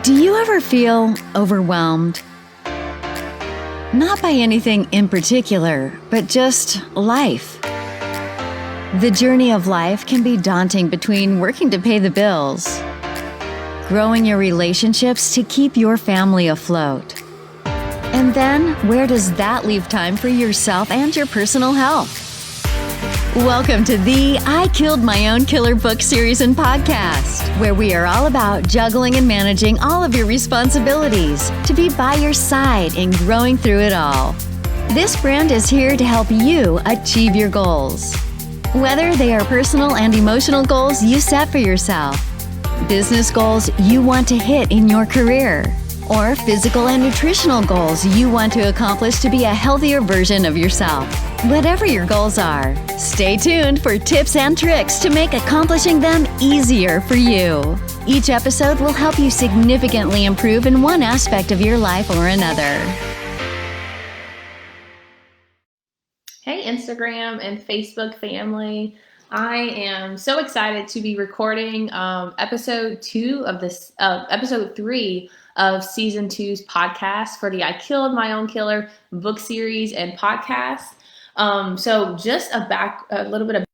Do you ever feel overwhelmed? Not by anything in particular, but just life. The journey of life can be daunting between working to pay the bills, growing your relationships to keep your family afloat. And then, where does that leave time for yourself and your personal health? Welcome to the I Killed My Own Killer book series and podcast, where we are all about juggling and managing all of your responsibilities to be by your side in growing through it all. This brand is here to help you achieve your goals. Whether they are personal and emotional goals you set for yourself, business goals you want to hit in your career, or physical and nutritional goals you want to accomplish to be a healthier version of yourself. Whatever your goals are, stay tuned for tips and tricks to make accomplishing them easier for you. Each episode will help you significantly improve in one aspect of your life or another. Hey, Instagram and Facebook family. I am so excited to be recording episode 3 of season 2's podcast for the I Killed My Own Killer book series and podcast. So just a little bit of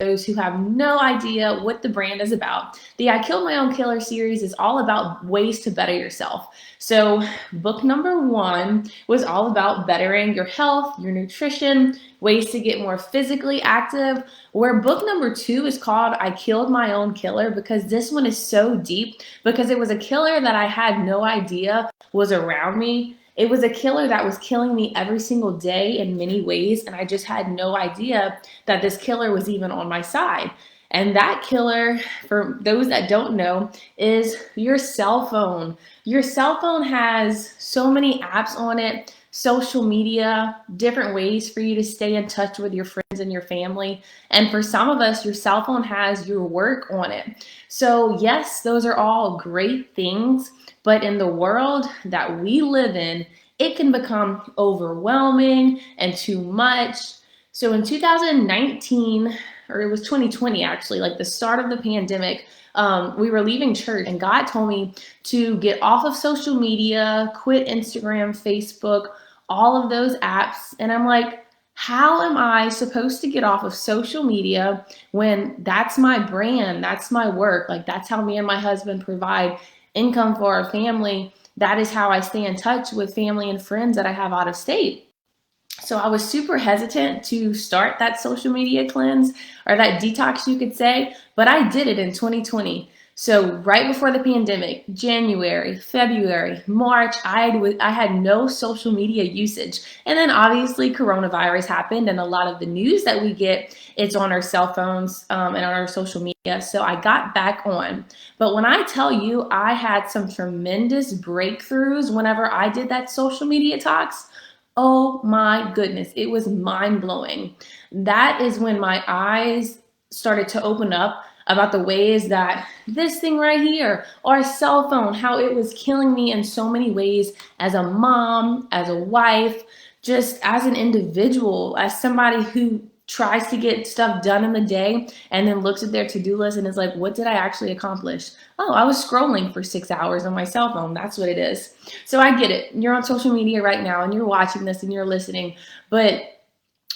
those who have no idea what the brand is about. The I Killed My Own Killer series is all about ways to better yourself. So book number 1 was all about bettering your health, your nutrition, ways to get more physically active, where book number 2 is called I Killed My Own Killer, because this one is so deep, because it was a killer that I had no idea was around me. It was a killer that was killing me every single day in many ways, and I just had no idea that this killer was even on my side. And that killer, for those that don't know, is your cell phone. Your cell phone has so many apps on it, social media, different ways for you to stay in touch with your friends and your family. And for some of us, your cell phone has your work on it. So yes, those are all great things. But in the world that we live in, it can become overwhelming and too much. So in 2019, or it was 2020 actually, like the start of the pandemic, we were leaving church and God told me to get off of social media, quit Instagram, Facebook, all of those apps. And I'm like, how am I supposed to get off of social media when that's my brand, that's my work, like that's how me and my husband provide income for our family. That is how I stay in touch with family and friends that I have out of state. So I was super hesitant to start that social media cleanse, or that detox, you could say, but I did it in 2020. So right before the pandemic, January, February, March, I had no social media usage. And then obviously coronavirus happened, and a lot of the news that we get, it's on our cell phones and on our social media. So I got back on. But when I tell you I had some tremendous breakthroughs whenever I did that social media talks, oh my goodness, it was mind-blowing. That is when my eyes started to open up about the ways that this thing right here, our cell phone, how it was killing me in so many ways as a mom, as a wife, just as an individual, as somebody who tries to get stuff done in the day and then looks at their to-do list and is like, what did I actually accomplish? Oh, I was scrolling for 6 hours on my cell phone. That's what it is. So I get it. You're on social media right now and you're watching this and you're listening,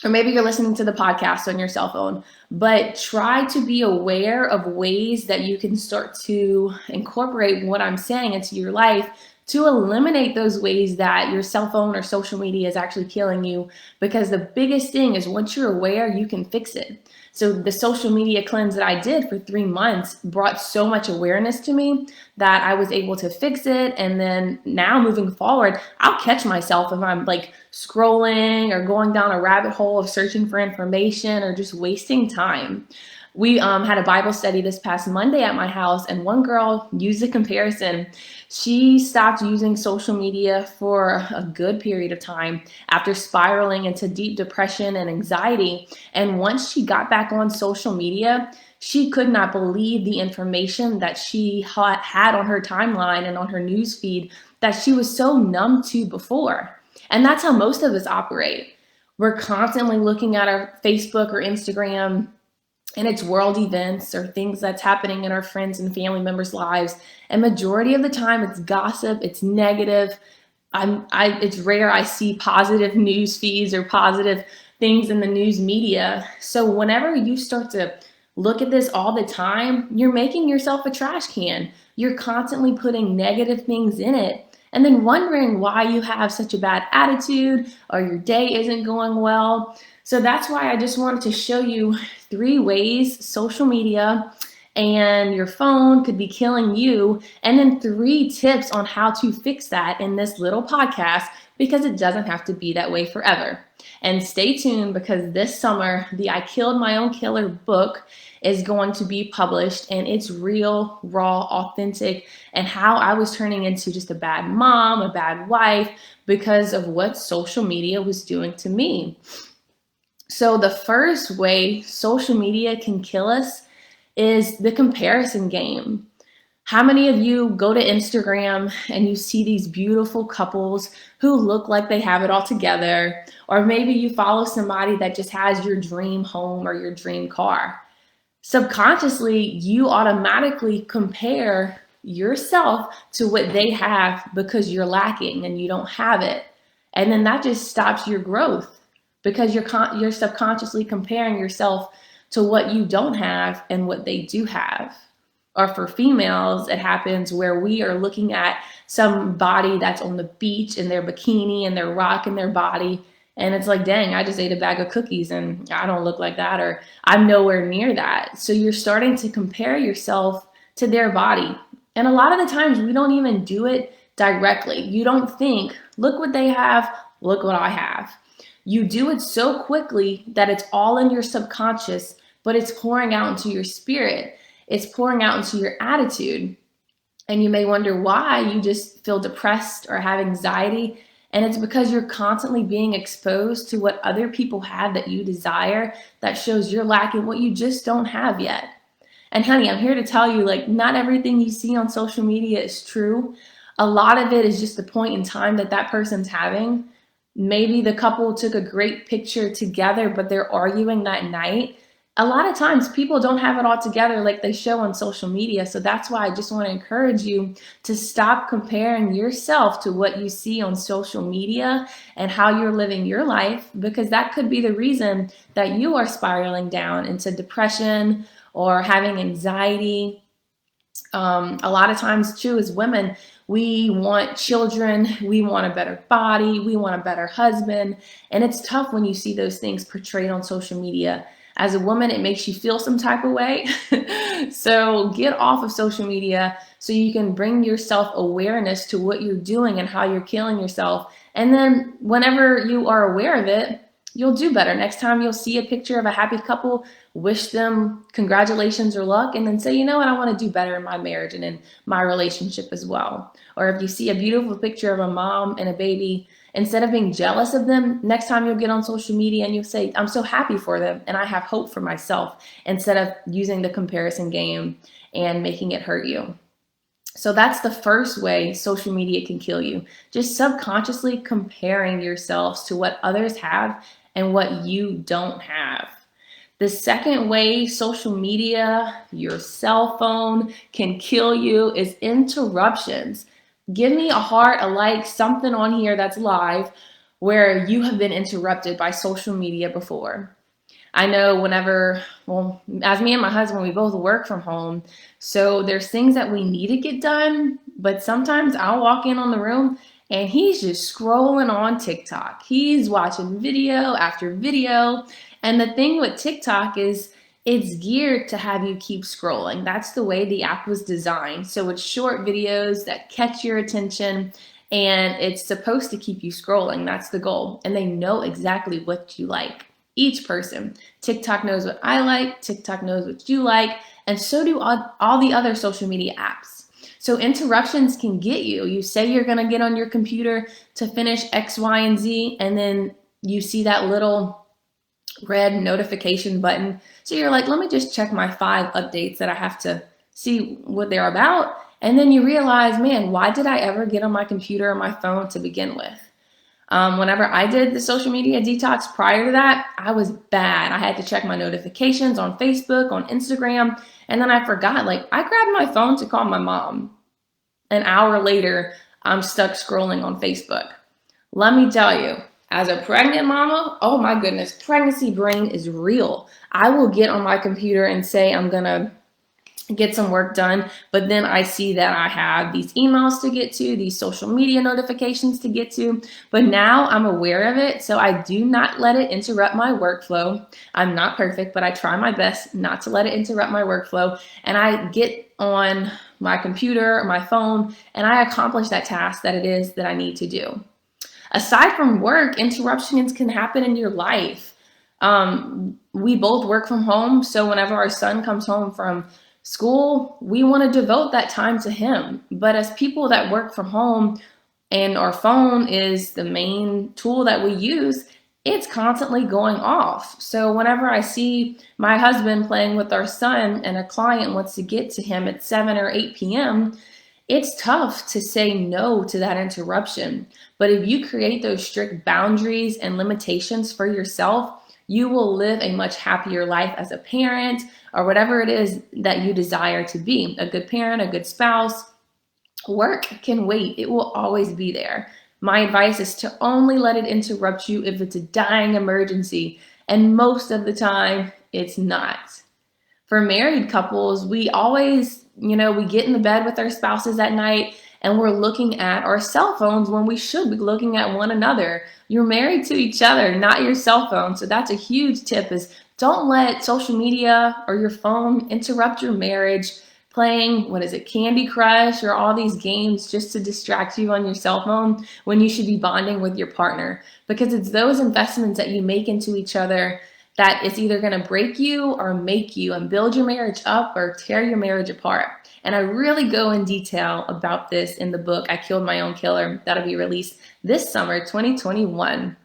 or maybe you're listening to the podcast on your cell phone, but try to be aware of ways that you can start to incorporate what I'm saying into your life to eliminate those ways that your cell phone or social media is actually killing you. Because the biggest thing is, once you're aware, you can fix it. So the social media cleanse that I did for 3 months brought so much awareness to me that I was able to fix it. And then now moving forward, I'll catch myself if I'm like scrolling or going down a rabbit hole of searching for information or just wasting time. We had a Bible study this past Monday at my house, and one girl used a comparison. She stopped using social media for a good period of time after spiraling into deep depression and anxiety. And once she got back on social media, she could not believe the information that she had on her timeline and on her news feed that she was so numb to before. And that's how most of us operate. We're constantly looking at our Facebook or Instagram and it's world events or things that's happening in our friends and family members' lives. And majority of the time it's gossip, it's negative. It's rare I see positive news feeds or positive things in the news media. So whenever you start to look at this all the time, you're making yourself a trash can. You're constantly putting negative things in it and then wondering why you have such a bad attitude or your day isn't going well. So that's why I just wanted to show you 3 ways social media and your phone could be killing you, and then 3 tips on how to fix that in this little podcast, because it doesn't have to be that way forever. And stay tuned, because this summer, the I Killed My Own Killer book is going to be published, and it's real, raw, authentic, and how I was turning into just a bad mom, a bad wife, because of what social media was doing to me. So the first way social media can kill us is the comparison game. How many of you go to Instagram and you see these beautiful couples who look like they have it all together? Or maybe you follow somebody that just has your dream home or your dream car. Subconsciously, you automatically compare yourself to what they have because you're lacking and you don't have it. And then that just stops your growth, because you're subconsciously comparing yourself to what you don't have and what they do have. Or for females, it happens where we are looking at somebody that's on the beach in their bikini and they're rocking their body. And it's like, dang, I just ate a bag of cookies and I don't look like that, or I'm nowhere near that. So you're starting to compare yourself to their body. And a lot of the times we don't even do it directly. You don't think, look what they have, look what I have. You do it so quickly that it's all in your subconscious, but it's pouring out into your spirit. It's pouring out into your attitude. And you may wonder why you just feel depressed or have anxiety. And it's because you're constantly being exposed to what other people have that you desire, that shows you're lacking what you just don't have yet. And honey, I'm here to tell you, like, not everything you see on social media is true. A lot of it is just the point in time that that person's having. Maybe the couple took a great picture together, but they're arguing that night. A lot of times people don't have it all together like they show on social media. So that's why I just want to encourage you to stop comparing yourself to what you see on social media and how you're living your life, because that could be the reason that you are spiraling down into depression or having anxiety. A lot of times too, as women, we want children, we want a better body, we want a better husband. And it's tough when you see those things portrayed on social media. As a woman, it makes you feel some type of way. So get off of social media so you can bring yourself awareness to what you're doing and how you're killing yourself. And then whenever you are aware of it, you'll do better. Next time you'll see a picture of a happy couple, wish them congratulations or luck, and then say, you know what, I want to do better in my marriage and in my relationship as well. Or if you see a beautiful picture of a mom and a baby, instead of being jealous of them, next time you'll get on social media and you'll say, I'm so happy for them and I have hope for myself, instead of using the comparison game and making it hurt you. So that's the first way social media can kill you. Just subconsciously comparing yourselves to what others have and what you don't have. The second way social media, your cell phone, can kill you is interruptions. Give me a heart, a like, something on here that's live where you have been interrupted by social media before. I know as me and my husband, we both work from home. So there's things that we need to get done, but sometimes I'll walk in on the room and he's just scrolling on TikTok. He's watching video after video. And the thing with TikTok is it's geared to have you keep scrolling. That's the way the app was designed. So it's short videos that catch your attention, and it's supposed to keep you scrolling. That's the goal. And they know exactly what you like. Each person. TikTok knows what I like. TikTok knows what you like. And so do all the other social media apps. So interruptions can get you. You say you're going to get on your computer to finish X, Y, and Z, and then you see that little red notification button. So you're like, let me just check my 5 updates that I have to see what they're about. And then you realize, man, why did I ever get on my computer or my phone to begin with? Whenever I did the social media detox prior to that, I was bad. I had to check my notifications on Facebook, on Instagram, and then I forgot. Like, I grabbed my phone to call my mom. An hour later, I'm stuck scrolling on Facebook. Let me tell you, as a pregnant mama, oh my goodness, pregnancy brain is real. I will get on my computer and say I'm gonna get some work done, but then I see that I have these emails to get to, these social media notifications to get to, but now I'm aware of it, so I do not let it interrupt my workflow. I'm not perfect, but I try my best not to let it interrupt my workflow, and I get on my computer or my phone, and I accomplish that task that it is that I need to do. Aside from work, interruptions can happen in your life. We both work from home, so whenever our son comes home from school, we want to devote that time to him. But as people that work from home and our phone is the main tool that we use, it's constantly going off. So whenever I see my husband playing with our son and a client wants to get to him at 7 or 8 p.m., it's tough to say no to that interruption. But if you create those strict boundaries and limitations for yourself, you will live a much happier life as a parent or whatever it is that you desire to be. A good parent, a good spouse. Work can wait. It will always be there. My advice is to only let it interrupt you if it's a dying emergency. And most of the time, it's not. For married couples, we always, we get in the bed with our spouses at night and we're looking at our cell phones when we should be looking at one another. You're married to each other, not your cell phone. So that's a huge tip, is don't let social media or your phone interrupt your marriage playing, Candy Crush or all these games just to distract you on your cell phone when you should be bonding with your partner. Because it's those investments that you make into each other that it's either going to break you or make you and build your marriage up or tear your marriage apart. And I really go in detail about this in the book, I Killed My Own Killer, that'll be released this summer, 2021.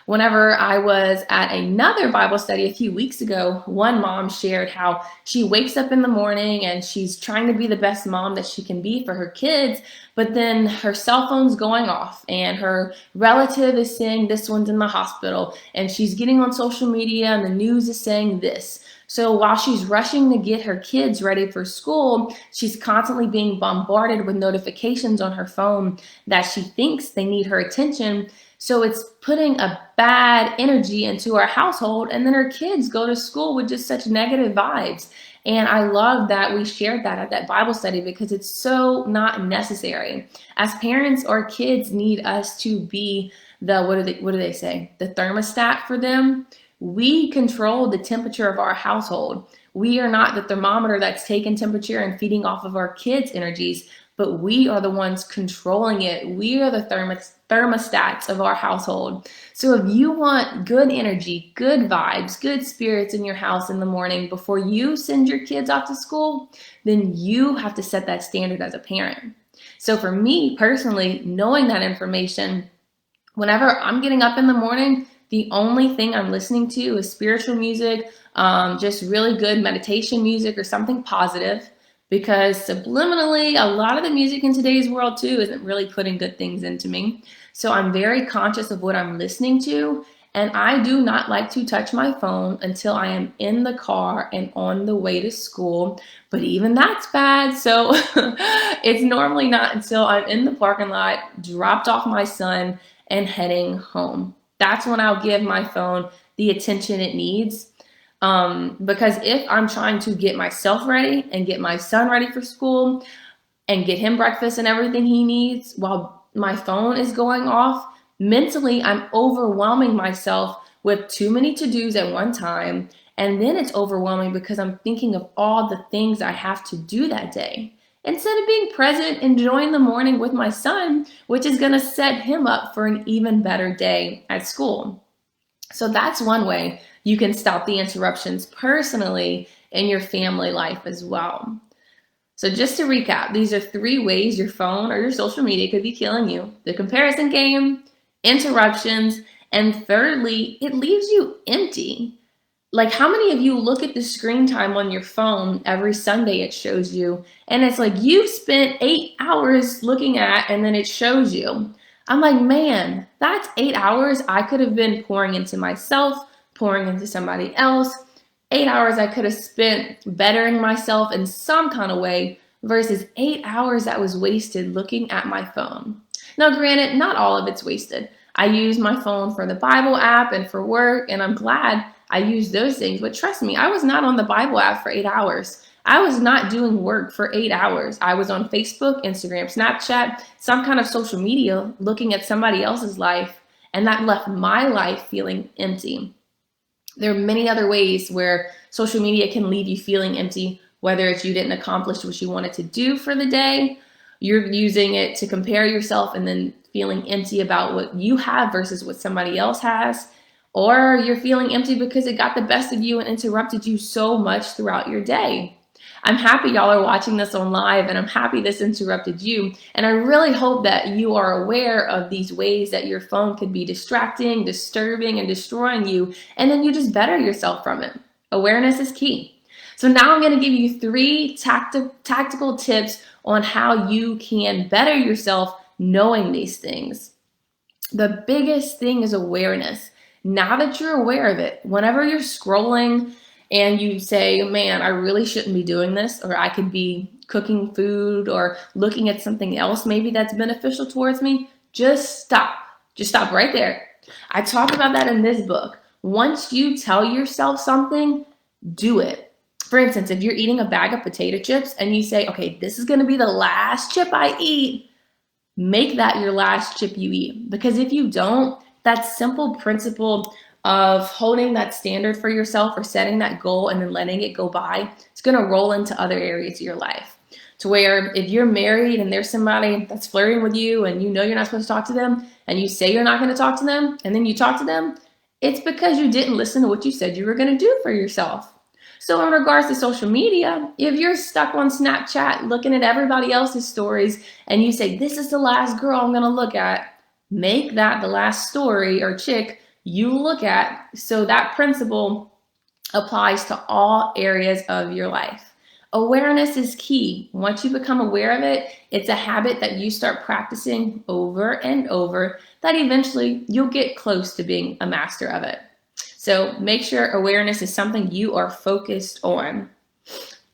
Whenever I was at another Bible study a few weeks ago, one mom shared how she wakes up in the morning and she's trying to be the best mom that she can be for her kids, but then her cell phone's going off and her relative is saying this one's in the hospital, and she's getting on social media and the news is saying this. So while she's rushing to get her kids ready for school, she's constantly being bombarded with notifications on her phone that she thinks they need her attention. So it's putting a bad energy into our household, and then our kids go to school with just such negative vibes. And I love that we shared that at that Bible study because it's so not necessary. As parents, our kids need us to be the, what do they say? The thermostat for them. We control the temperature of our household. We are not the thermometer that's taking temperature and feeding off of our kids' energies, but we are the ones controlling it. We are the thermostats of our household. So if you want good energy, good vibes, good spirits in your house in the morning before you send your kids off to school, then you have to set that standard as a parent. So for me personally, knowing that information, whenever I'm getting up in the morning, the only thing I'm listening to is spiritual music, just really good meditation music or something positive. Because subliminally, a lot of the music in today's world too isn't really putting good things into me. So I'm very conscious of what I'm listening to. And I do not like to touch my phone until I am in the car and on the way to school. But even that's bad. So it's normally not until I'm in the parking lot, dropped off my son, and heading home. That's when I'll give my phone the attention it needs. Because if I'm trying to get myself ready and get my son ready for school and get him breakfast and everything he needs while my phone is going off, mentally I'm overwhelming myself with too many to-dos at one time. And then it's overwhelming because I'm thinking of all the things I have to do that day, instead of being present, enjoying the morning with my son, which is going to set him up for an even better day at school. So that's one way you can stop the interruptions personally in your family life as well. So just to recap, these are 3 ways your phone or your social media could be killing you: the comparison game, interruptions, and thirdly, it leaves you empty. Like, how many of you look at the screen time on your phone every Sunday it shows you, and it's like you've spent 8 hours looking at, and then it shows you. I'm like, man, that's 8 hours I could have been pouring into myself, pouring into somebody else. 8 hours I could have spent bettering myself in some kind of way versus 8 hours that was wasted looking at my phone. Now, granted, not all of it's wasted. I use my phone for the Bible app and for work, and I'm glad I use those things. But trust me, I was not on the Bible app for 8 hours. I was not doing work for 8 hours. I was on Facebook, Instagram, Snapchat, some kind of social media, looking at somebody else's life, and that left my life feeling empty. There are many other ways where social media can leave you feeling empty, whether it's you didn't accomplish what you wanted to do for the day, you're using it to compare yourself and then feeling empty about what you have versus what somebody else has, or you're feeling empty because it got the best of you and interrupted you so much throughout your day. I'm happy y'all are watching this on live, and I'm happy this interrupted you. And I really hope that you are aware of these ways that your phone could be distracting, disturbing, and destroying you, and then you just better yourself from it. Awareness is key. So now I'm going to give you 3 tactical tips on how you can better yourself knowing these things. The biggest thing is awareness. Now that you're aware of it, whenever you're scrolling and you say, man, I really shouldn't be doing this, or I could be cooking food or looking at something else maybe that's beneficial towards me, just stop. Just stop right there. I talk about that in this book. Once you tell yourself something, do it. For instance, if you're eating a bag of potato chips and you say, okay, this is going to be the last chip I eat, make that your last chip you eat. Because if you don't, that simple principle of holding that standard for yourself or setting that goal and then letting it go by, it's going to roll into other areas of your life. To where if you're married and there's somebody that's flirting with you and you know you're not supposed to talk to them and you say you're not going to talk to them and then you talk to them, it's because you didn't listen to what you said you were going to do for yourself. So in regards to social media, if you're stuck on Snapchat looking at everybody else's stories and you say, this is the last girl I'm going to look at, make that the last story or chick you look at, so that principle applies to all areas of your life. Awareness is key. Once you become aware of it, it's a habit that you start practicing over and over that eventually you'll get close to being a master of it. So make sure awareness is something you are focused on.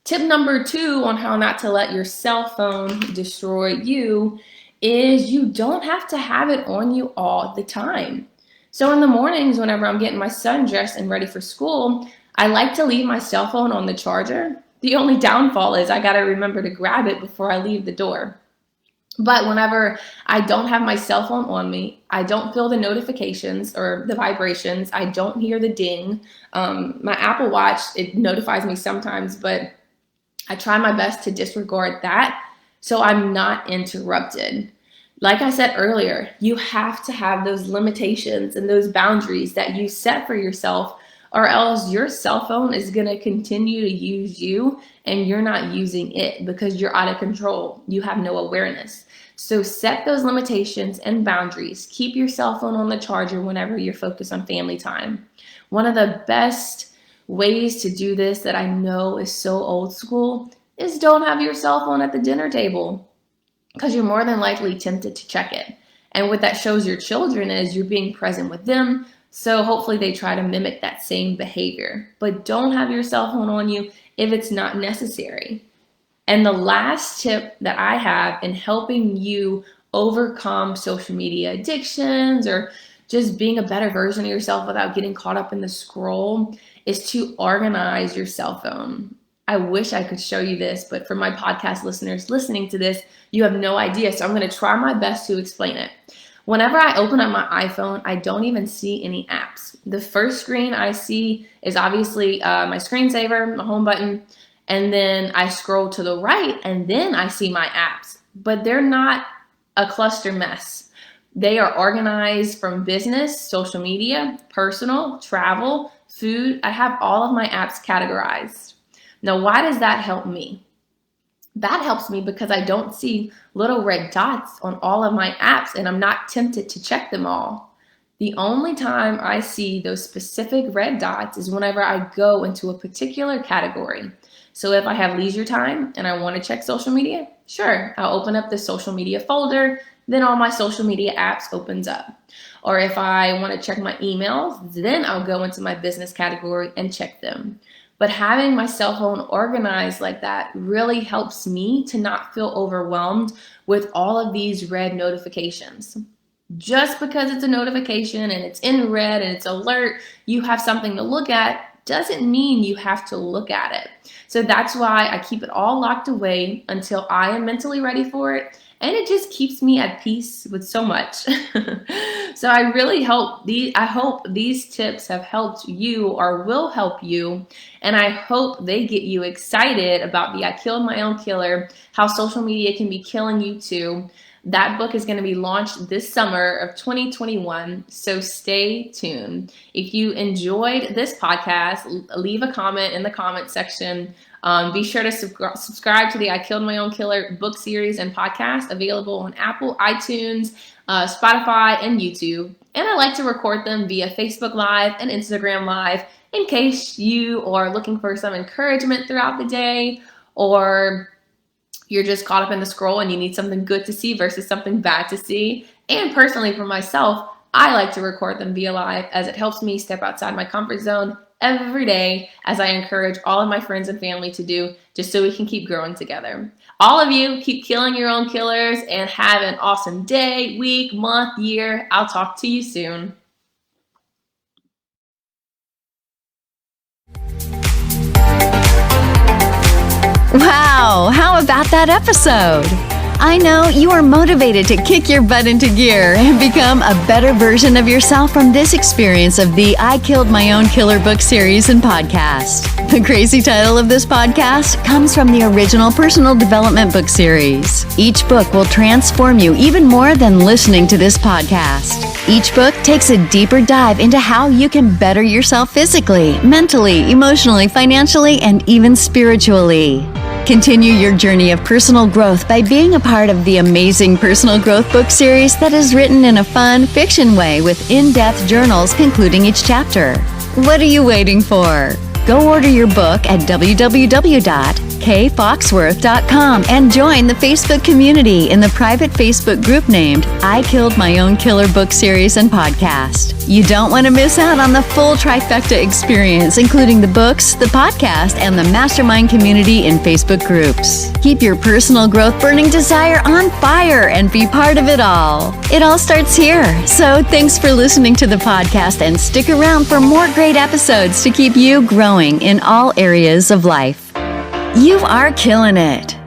Tip number 2 on how not to let your cell phone destroy you is you don't have to have it on you all the time. So in the mornings, whenever I'm getting my son dressed and ready for school, I like to leave my cell phone on the charger. The only downfall is I got to remember to grab it before I leave the door. But whenever I don't have my cell phone on me, I don't feel the notifications or the vibrations. I don't hear the ding. My Apple Watch, it notifies me sometimes, but I try my best to disregard that so I'm not interrupted. Like I said earlier, you have to have those limitations and those boundaries that you set for yourself, or else your cell phone is going to continue to use you and you're not using it because you're out of control. You have no awareness. So set those limitations and boundaries. Keep your cell phone on the charger whenever you're focused on family time. One of the best ways to do this that I know is so old school is don't have your cell phone at the dinner table, because you're more than likely tempted to check it. And what that shows your children is you're being present with them. So hopefully they try to mimic that same behavior. But don't have your cell phone on you if it's not necessary. And the last tip that I have in helping you overcome social media addictions or just being a better version of yourself without getting caught up in the scroll is to organize your cell phone. I wish I could show you this, but for my podcast listeners listening to this, you have no idea. So I'm going to try my best to explain it. Whenever I open up my iPhone, I don't even see any apps. The first screen I see is obviously my screensaver, my home button, and then I scroll to the right and then I see my apps. But they're not a cluster mess. They are organized from business, social media, personal, travel, food. I have all of my apps categorized. Now, why does that help me? That helps me because I don't see little red dots on all of my apps and I'm not tempted to check them all. The only time I see those specific red dots is whenever I go into a particular category. So if I have leisure time and I want to check social media, sure, I'll open up the social media folder. then all my social media apps opens up. Or if I want to check my emails, then I'll go into my business category and check them. But having my cell phone organized like that really helps me to not feel overwhelmed with all of these red notifications. Just because it's a notification and it's in red and it's alert, you have something to look at, doesn't mean you have to look at it. So that's why I keep it all locked away until I am mentally ready for it. And it just keeps me at peace with so much. So I hope these tips have helped you or will help you. And I hope they get you excited about the I Killed My Own Killer, how social media can be killing you too. That book is going to be launched this summer of 2021, so stay tuned. If you enjoyed this podcast, leave a comment in the comment section. Be sure to subscribe to the I Killed My Own Killer book series and podcast, available on Apple, iTunes, Spotify, and YouTube. And I like to record them via Facebook Live and Instagram Live in case you are looking for some encouragement throughout the day, or you're just caught up in the scroll and you need something good to see versus something bad to see. And personally, for myself, I like to record them via live, as it helps me step outside my comfort zone every day, as I encourage all of my friends and family to do, just so we can keep growing together. All of you, keep killing your own killers and have an awesome day, week, month, year. I'll talk to you soon. Wow, how about that episode? I know you are motivated to kick your butt into gear and become a better version of yourself from this experience of the I Killed My Own Killer book series and podcast. The crazy title of this podcast comes from the original personal development book series. Each book will transform you even more than listening to this podcast. Each book takes a deeper dive into how you can better yourself physically, mentally, emotionally, financially, and even spiritually. Continue your journey of personal growth by being a part of the amazing personal growth book series that is written in a fun, fiction way with in-depth journals concluding each chapter. What are you waiting for? Go order your book at www.kfoxworth.com and join the Facebook community in the private Facebook group named I Killed My Own Killer book series and podcast. You don't want to miss out on the full trifecta experience, including the books, the podcast, and the mastermind community in Facebook groups. Keep your personal growth burning desire on fire and be part of it all. It all starts here. So thanks for listening to the podcast, and stick around for more great episodes to keep you growing in all areas of life. You are killing it.